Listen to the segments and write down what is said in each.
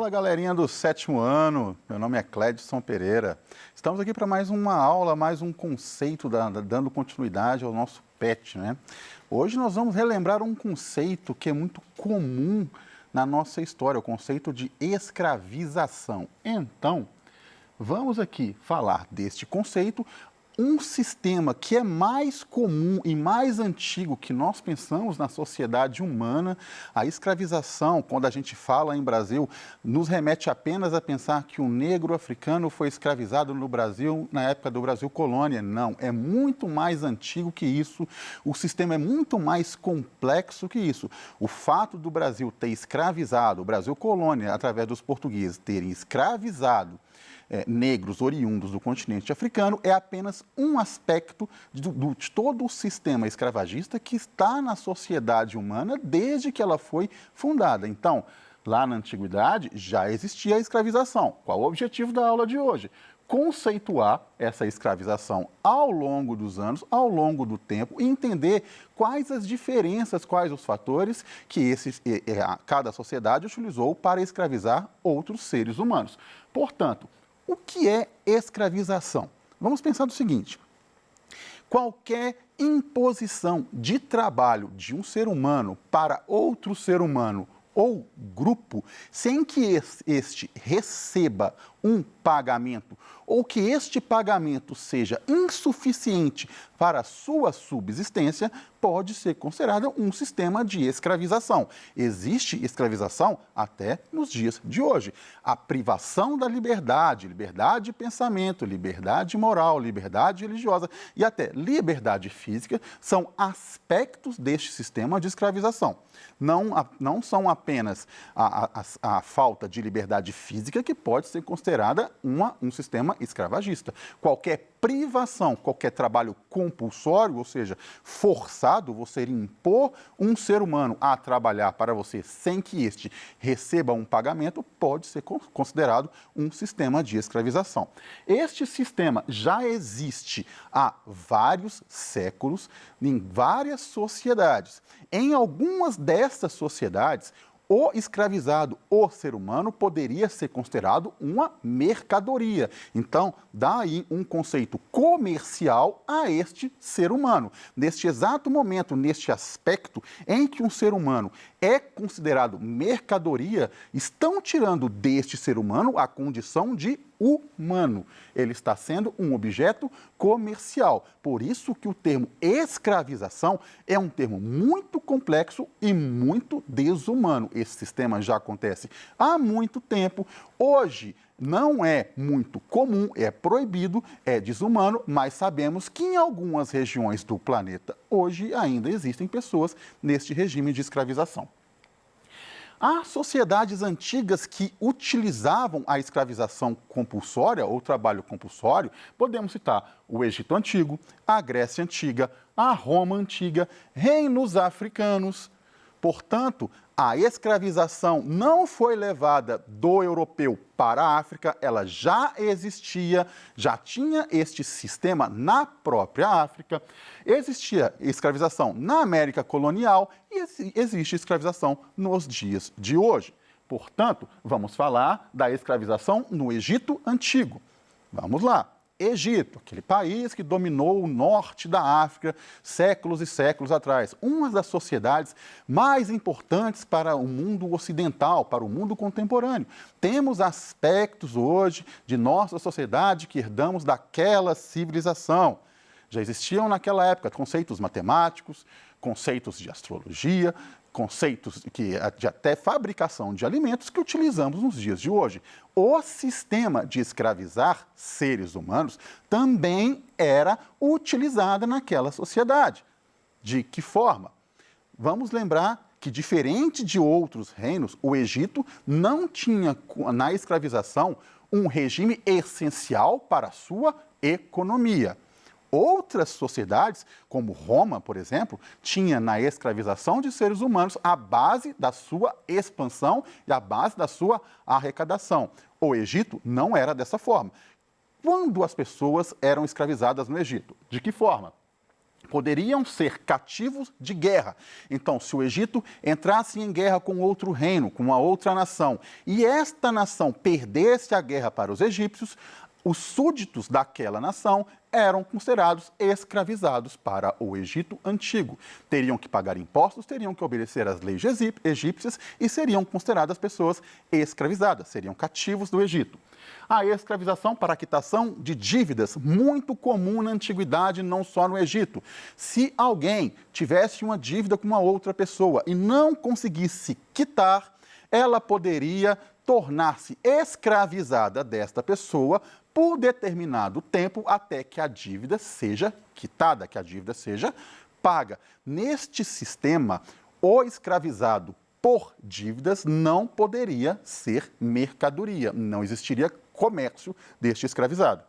Fala, galerinha do 7º ano, meu nome é Clédson Pereira. Estamos aqui para mais uma aula, mais um conceito, dando continuidade ao nosso PET, né? Hoje nós vamos relembrar um conceito que é muito comum na nossa história, o conceito de escravização. Então, vamos aqui falar deste conceito, um sistema que é mais comum e mais antigo que nós pensamos na sociedade humana. A escravização, quando a gente fala em Brasil, nos remete apenas a pensar que o negro africano foi escravizado no Brasil na época do Brasil colônia. Não, é muito mais antigo que isso. O sistema é muito mais complexo que isso. O fato do Brasil ter escravizado, o Brasil colônia, através dos portugueses terem escravizado negros oriundos do continente africano é apenas um aspecto de todo o sistema escravagista que está na sociedade humana desde que ela foi fundada. Então, lá na antiguidade já existia a escravização. Qual o objetivo da aula de hoje? Conceituar essa escravização ao longo dos anos, ao longo do tempo, e entender quais as diferenças, quais os fatores que cada sociedade utilizou para escravizar outros seres humanos. Portanto, o que é escravização? Vamos pensar do seguinte: qualquer imposição de trabalho de um ser humano para outro ser humano ou grupo, sem que este receba um pagamento ou que este pagamento seja insuficiente para a sua subsistência, pode ser considerado um sistema de escravização. Existe escravização até nos dias de hoje. A privação da liberdade, liberdade de pensamento, liberdade moral, liberdade religiosa e até liberdade física são aspectos deste sistema de escravização. Não são apenas a falta de liberdade física que pode ser considerada um sistema escravagista. Qualquer privação, qualquer trabalho compulsório, ou seja, forçado, você impor um ser humano a trabalhar para você sem que este receba um pagamento, pode ser considerado um sistema de escravização. Este sistema já existe há vários séculos em várias sociedades. Em algumas destas sociedades, o escravizado, o ser humano, poderia ser considerado uma mercadoria. Então, dá aí um conceito comercial a este ser humano. Neste exato momento, neste aspecto em que um ser humano é considerado mercadoria, estão tirando deste ser humano a condição de humano. Ele está sendo um objeto comercial. Por isso que o termo escravização é um termo muito complexo e muito desumano. Esse sistema já acontece há muito tempo. Hoje não é muito comum, é proibido, é desumano, mas sabemos que em algumas regiões do planeta hoje ainda existem pessoas neste regime de escravização. Há sociedades antigas que utilizavam a escravização compulsória ou trabalho compulsório. Podemos citar o Egito Antigo, a Grécia Antiga, a Roma Antiga, reinos africanos. Portanto, a escravização não foi levada do europeu para a África, ela já existia, já tinha este sistema na própria África. Existia escravização na América colonial e existe escravização nos dias de hoje. Portanto, vamos falar da escravização no Egito Antigo. Vamos lá. Egito, aquele país que dominou o norte da África séculos e séculos atrás. Uma das sociedades mais importantes para o mundo ocidental, para o mundo contemporâneo. Temos aspectos hoje de nossa sociedade que herdamos daquela civilização. Já existiam naquela época conceitos matemáticos, conceitos de astrologia, conceitos de até fabricação de alimentos que utilizamos nos dias de hoje. O sistema de escravizar seres humanos também era utilizado naquela sociedade. De que forma? Vamos lembrar que, diferente de outros reinos, o Egito não tinha, na escravização, um regime essencial para a sua economia. Outras sociedades, como Roma, por exemplo, tinha na escravização de seres humanos a base da sua expansão e a base da sua arrecadação. O Egito não era dessa forma. Quando as pessoas eram escravizadas no Egito? De que forma? poderiam ser cativos de guerra. Então, se o Egito entrasse em guerra com outro reino, com uma outra nação, e esta nação perdesse a guerra para os egípcios, os súditos daquela nação eram considerados escravizados para o Egito antigo. Teriam que pagar impostos, teriam que obedecer às leis egípcias e seriam consideradas pessoas escravizadas, seriam cativos do Egito. A escravização para a quitação de dívidas, muito comum na antiguidade, não só no Egito. Se alguém tivesse uma dívida com uma outra pessoa e não conseguisse quitar, ela poderia tornar-se escravizada desta pessoa por determinado tempo até que a dívida seja quitada, que a dívida seja paga. Neste sistema, o escravizado por dívidas não poderia ser mercadoria, não existiria comércio deste escravizado.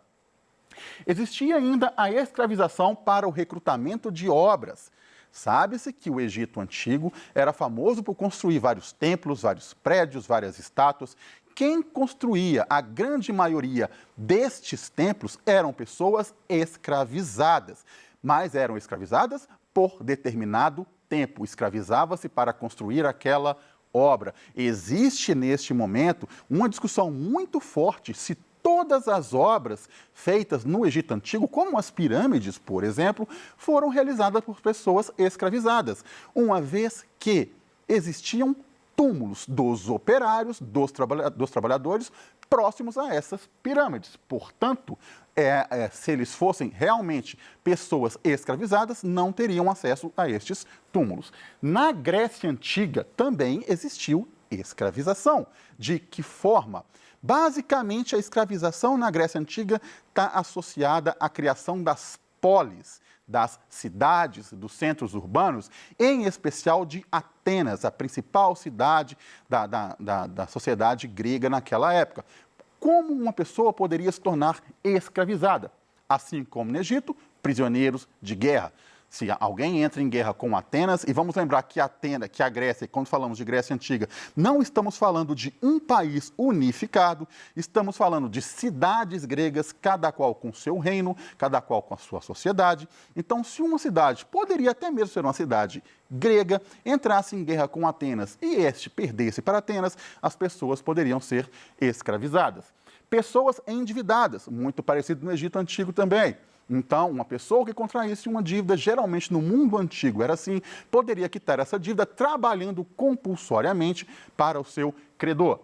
Existia ainda a escravização para o recrutamento de obras. Sabe-se que o Egito Antigo era famoso por construir vários templos, vários prédios, várias estátuas. Quem construía a grande maioria destes templos eram pessoas escravizadas, mas eram escravizadas por determinado tempo. Escravizava-se para construir aquela obra. Existe neste momento uma discussão muito forte se todas as obras feitas no Egito Antigo, como as pirâmides, por exemplo, foram realizadas por pessoas escravizadas, uma vez que existiam túmulos dos operários, dos trabalhadores, próximos a essas pirâmides. Portanto, se eles fossem realmente pessoas escravizadas, não teriam acesso a estes túmulos. Na Grécia Antiga também existiu escravização. De que forma? Basicamente, a escravização na Grécia Antiga está associada à criação das polis, das cidades, dos centros urbanos, em especial de Atenas, a principal cidade da sociedade grega naquela época. Como uma pessoa poderia se tornar escravizada? Assim como no Egito, prisioneiros de guerra. Se alguém entra em guerra com Atenas, e vamos lembrar que a Grécia, quando falamos de Grécia Antiga, não estamos falando de um país unificado, estamos falando de cidades gregas, cada qual com seu reino, cada qual com a sua sociedade. Então, se uma cidade, poderia até mesmo ser uma cidade grega, entrasse em guerra com Atenas e este perdesse para Atenas, as pessoas poderiam ser escravizadas. Pessoas endividadas, muito parecido no Egito Antigo também. Então, uma pessoa que contraísse uma dívida, geralmente no mundo antigo era assim, poderia quitar essa dívida trabalhando compulsoriamente para o seu credor.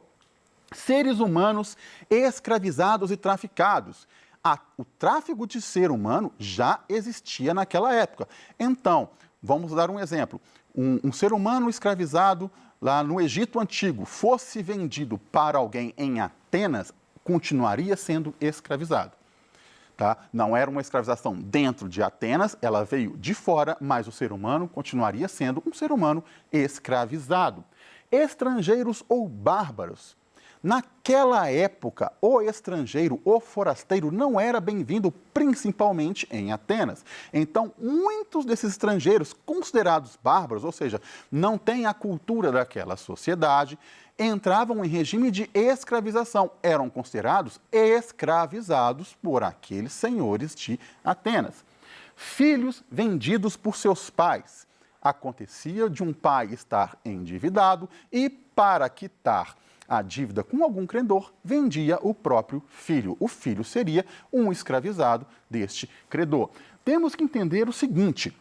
Seres humanos escravizados e traficados. O tráfico de ser humano já existia naquela época. Então, vamos dar um exemplo. Um ser humano escravizado lá no Egito Antigo fosse vendido para alguém em Atenas, continuaria sendo escravizado. Tá? Não era uma escravização dentro de Atenas, ela veio de fora, mas o ser humano continuaria sendo um ser humano escravizado. Estrangeiros ou bárbaros. Naquela época, o estrangeiro, o forasteiro, não era bem-vindo, principalmente em Atenas. Então, muitos desses estrangeiros, considerados bárbaros, ou seja, não têm a cultura daquela sociedade, entravam em regime de escravização, eram considerados escravizados por aqueles senhores de Atenas. Filhos vendidos por seus pais. Acontecia de um pai estar endividado e, para quitar a dívida com algum credor, vendia o próprio filho. O filho seria um escravizado deste credor. Temos que entender o seguinte: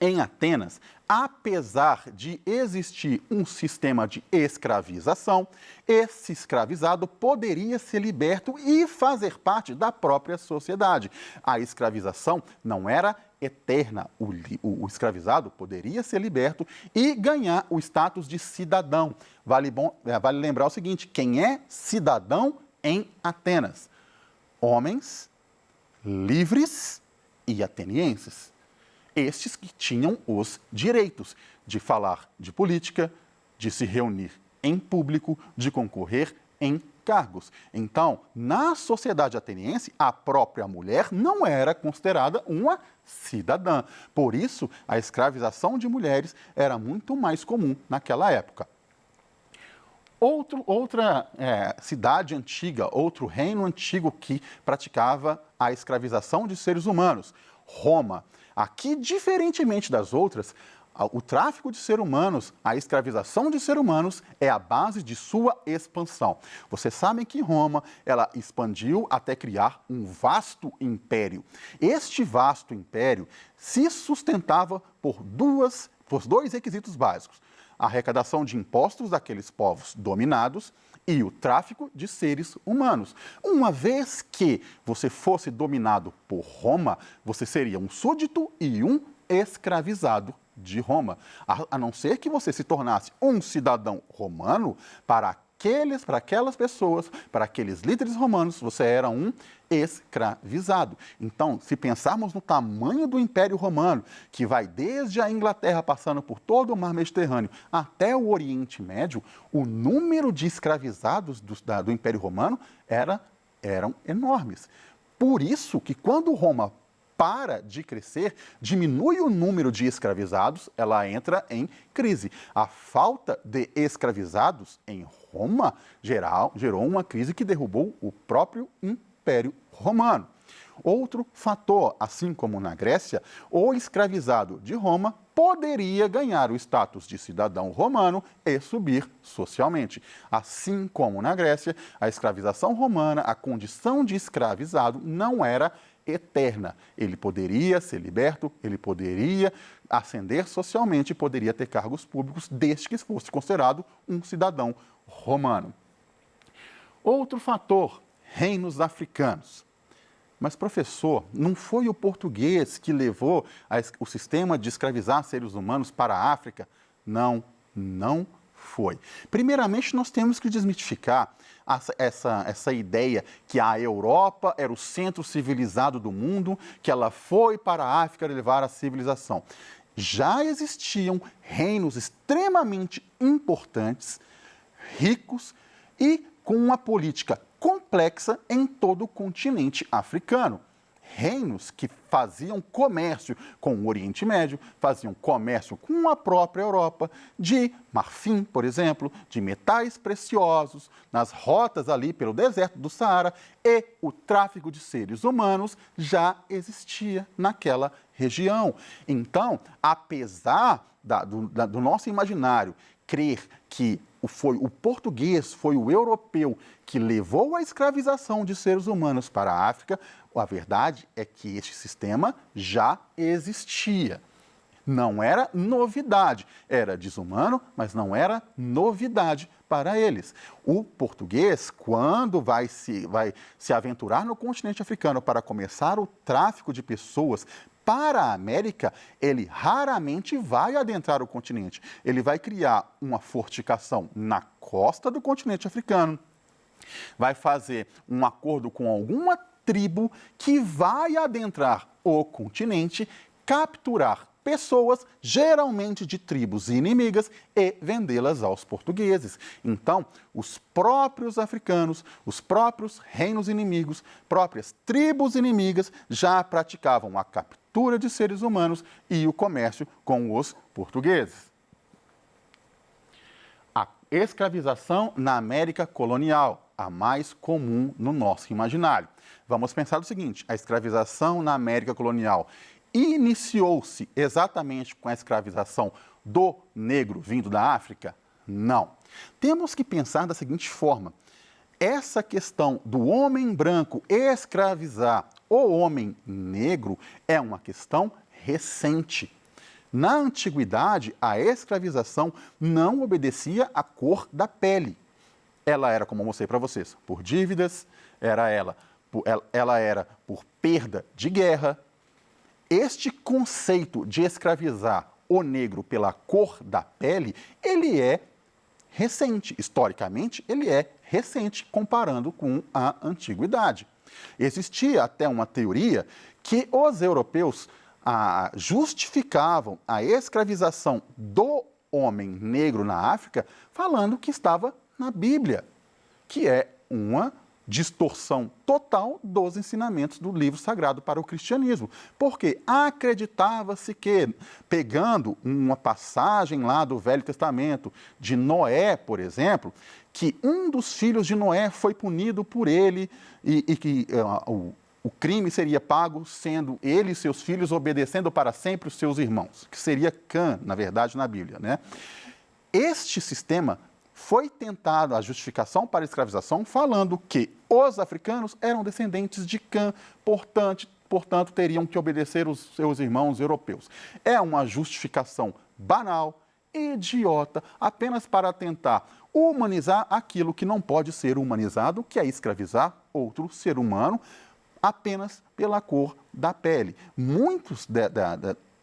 em Atenas, apesar de existir um sistema de escravização, esse escravizado poderia ser liberto e fazer parte da própria sociedade. A escravização não era eterna. O escravizado poderia ser liberto e ganhar o status de cidadão. Vale lembrar o seguinte: quem é cidadão em Atenas? Homens livres e atenienses. Estes que tinham os direitos de falar de política, de se reunir em público, de concorrer em cargos. Então, na sociedade ateniense, a própria mulher não era considerada uma cidadã. Por isso, a escravização de mulheres era muito mais comum naquela época. Outra cidade antiga, outro reino antigo que praticava a escravização de seres humanos, Roma. Aqui, diferentemente das outras, o tráfico de seres humanos, a escravização de seres humanos é a base de sua expansão. Vocês sabem que Roma, ela expandiu até criar um vasto império. Este vasto império se sustentava por dois requisitos básicos: a arrecadação de impostos daqueles povos dominados e o tráfico de seres humanos. Uma vez que você fosse dominado por Roma, você seria um súdito e um escravizado de Roma, a não ser que você se tornasse um cidadão romano. Para aquelas pessoas, para aqueles líderes romanos, você era um escravizado. Então, se pensarmos no tamanho do Império Romano, que vai desde a Inglaterra, passando por todo o Mar Mediterrâneo, até o Oriente Médio, o número de escravizados do Império Romano eram enormes. Por isso que quando Roma para de crescer, diminui o número de escravizados, ela entra em crise. A falta de escravizados em Roma gerou uma crise que derrubou o próprio Império Romano. Outro fator, assim como na Grécia, o escravizado de Roma poderia ganhar o status de cidadão romano e subir socialmente. Assim como na Grécia, a escravização romana, a condição de escravizado não era eterna. Ele poderia ser liberto, ele poderia ascender socialmente, poderia ter cargos públicos, desde que fosse considerado um cidadão romano. Outro fator, reinos africanos. Mas, professor, não foi o português que levou o sistema de escravizar seres humanos para a África? Não foi. Primeiramente, nós temos que desmistificar essa ideia que a Europa era o centro civilizado do mundo, que ela foi para a África levar a civilização. Já existiam reinos extremamente importantes, ricos e com uma política complexa em todo o continente africano. Reinos que faziam comércio com o Oriente Médio, faziam comércio com a própria Europa, de marfim, por exemplo, de metais preciosos, nas rotas ali pelo deserto do Saara, e o tráfico de seres humanos já existia naquela região. Então, apesar do nosso imaginário crer que foi o português, foi o europeu que levou a escravização de seres humanos para a África, a verdade é que este sistema já existia. Não era novidade, era desumano, mas não era novidade para eles. O português, quando vai se aventurar no continente africano para começar o tráfico de pessoas para a América, ele raramente vai adentrar o continente. Ele vai criar uma fortificação na costa do continente africano, vai fazer um acordo com alguma tribo que vai adentrar o continente, capturar pessoas, geralmente de tribos inimigas, e vendê-las aos portugueses. Então, os próprios africanos, os próprios reinos inimigos, próprias tribos inimigas já praticavam a captura de seres humanos e o comércio com os portugueses. A escravização na América colonial, a mais comum no nosso imaginário. Vamos pensar o seguinte: a escravização na América colonial iniciou-se exatamente com a escravização do negro vindo da África? Não. Temos que pensar da seguinte forma: essa questão do homem branco escravizar o homem negro é uma questão recente. Na antiguidade, a escravização não obedecia à cor da pele. Ela era, como eu mostrei para vocês, por dívidas, ela era por perda de guerra. Este conceito de escravizar o negro pela cor da pele, ele é recente. Historicamente, ele é recente comparando com a antiguidade. Existia até uma teoria que os europeus justificavam a escravização do homem negro na África falando que estava na Bíblia, que é uma distorção total dos ensinamentos do livro sagrado para o cristianismo, porque acreditava-se que, pegando uma passagem lá do Velho Testamento, de Noé, por exemplo, que um dos filhos de Noé foi punido por ele e que o crime seria pago sendo ele e seus filhos obedecendo para sempre os seus irmãos, que seria Cã, na verdade, na Bíblia, né? Este sistema foi tentado a justificação para a escravização, falando que os africanos eram descendentes de Cã, portanto, teriam que obedecer os seus irmãos europeus. É uma justificação banal, idiota, apenas para tentar humanizar aquilo que não pode ser humanizado, que é escravizar outro ser humano apenas pela cor da pele. Muitos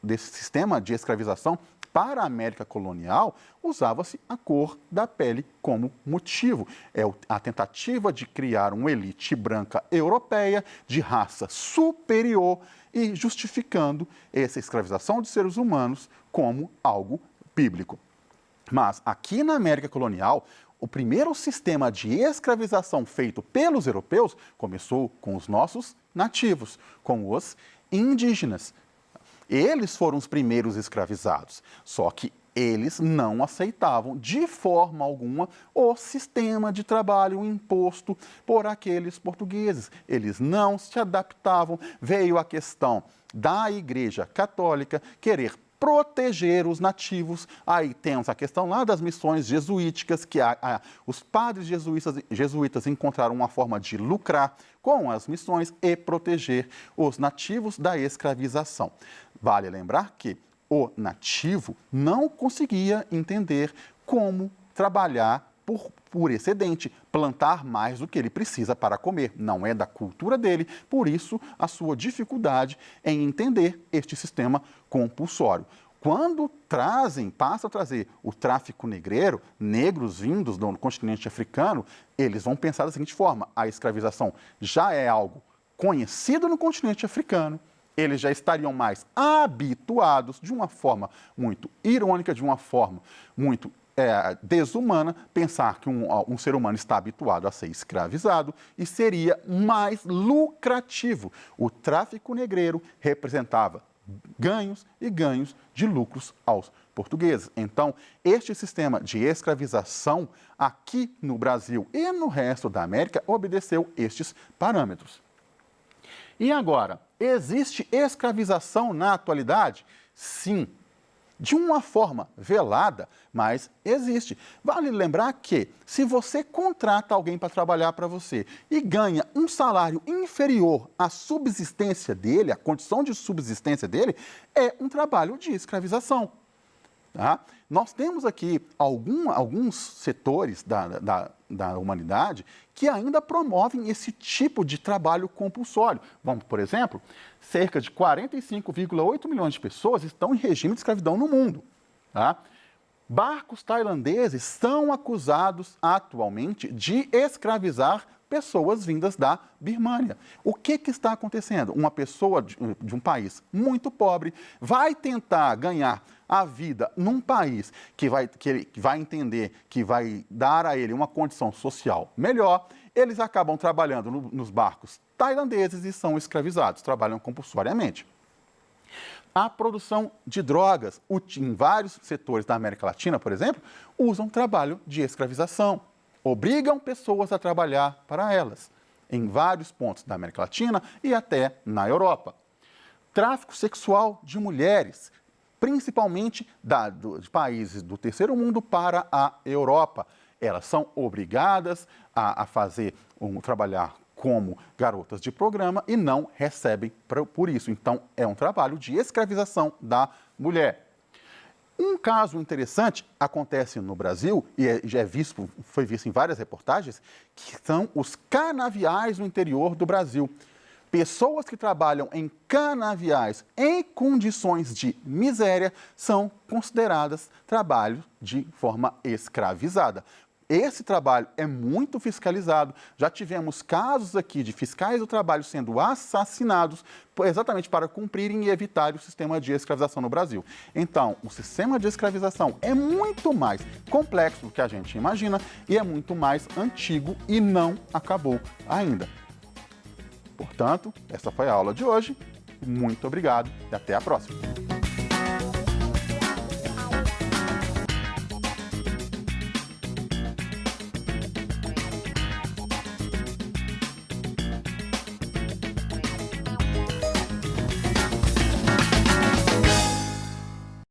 desse sistema de escravização para a América colonial, usava-se a cor da pele como motivo. É a tentativa de criar uma elite branca europeia de raça superior e justificando essa escravização de seres humanos como algo bíblico. Mas aqui na América colonial, o primeiro sistema de escravização feito pelos europeus começou com os nossos nativos, com os indígenas. Eles foram os primeiros escravizados, só que eles não aceitavam de forma alguma o sistema de trabalho imposto por aqueles portugueses. Eles não se adaptavam. Veio a questão da Igreja Católica querer proteger os nativos. Aí temos a questão lá das missões jesuíticas, que os padres jesuítas encontraram uma forma de lucrar com as missões e proteger os nativos da escravização. Vale lembrar que o nativo não conseguia entender como trabalhar por excedente, plantar mais do que ele precisa para comer. Não é da cultura dele, por isso a sua dificuldade em entender este sistema compulsório. Quando passa a trazer o tráfico negreiro, negros vindos do continente africano, eles vão pensar da seguinte forma: a escravização já é algo conhecido no continente africano, eles já estariam mais habituados, de uma forma muito irônica, de uma forma muito desumana, pensar que um ser humano está habituado a ser escravizado e seria mais lucrativo. O tráfico negreiro representava ganhos e ganhos de lucros aos portugueses. Então, este sistema de escravização aqui no Brasil e no resto da América obedeceu estes parâmetros. E agora, existe escravização na atualidade? Sim. De uma forma velada, mas existe. Vale lembrar que, se você contrata alguém para trabalhar para você e ganha um salário inferior à subsistência dele, à condição de subsistência dele, é um trabalho de escravização. Tá? Nós temos aqui alguns setores da humanidade que ainda promovem esse tipo de trabalho compulsório. Vamos, por exemplo, cerca de 45,8 milhões de pessoas estão em regime de escravidão no mundo. Tá? Barcos tailandeses são acusados atualmente de escravizar pessoas vindas da Birmânia. O que está acontecendo? Uma pessoa de um país muito pobre vai tentar ganhar a vida num país que vai entender que vai dar a ele uma condição social melhor. Eles acabam trabalhando nos barcos tailandeses e são escravizados, trabalham compulsoriamente. A produção de drogas, em vários setores da América Latina, por exemplo, usam trabalho de escravização. Obrigam pessoas a trabalhar para elas, em vários pontos da América Latina e até na Europa. Tráfico sexual de mulheres, principalmente de países do terceiro mundo para a Europa. Elas são obrigadas a trabalhar como garotas de programa e não recebem por isso. Então, é um trabalho de escravização da mulher. Um caso interessante acontece no Brasil, e foi visto em várias reportagens, que são os canaviais no interior do Brasil. Pessoas que trabalham em canaviais em condições de miséria são consideradas trabalho de forma escravizada. Esse trabalho é muito fiscalizado. Já tivemos casos aqui de fiscais do trabalho sendo assassinados exatamente para cumprirem e evitar o sistema de escravização no Brasil. Então, o sistema de escravização é muito mais complexo do que a gente imagina e é muito mais antigo e não acabou ainda. Portanto, essa foi a aula de hoje. Muito obrigado e até a próxima.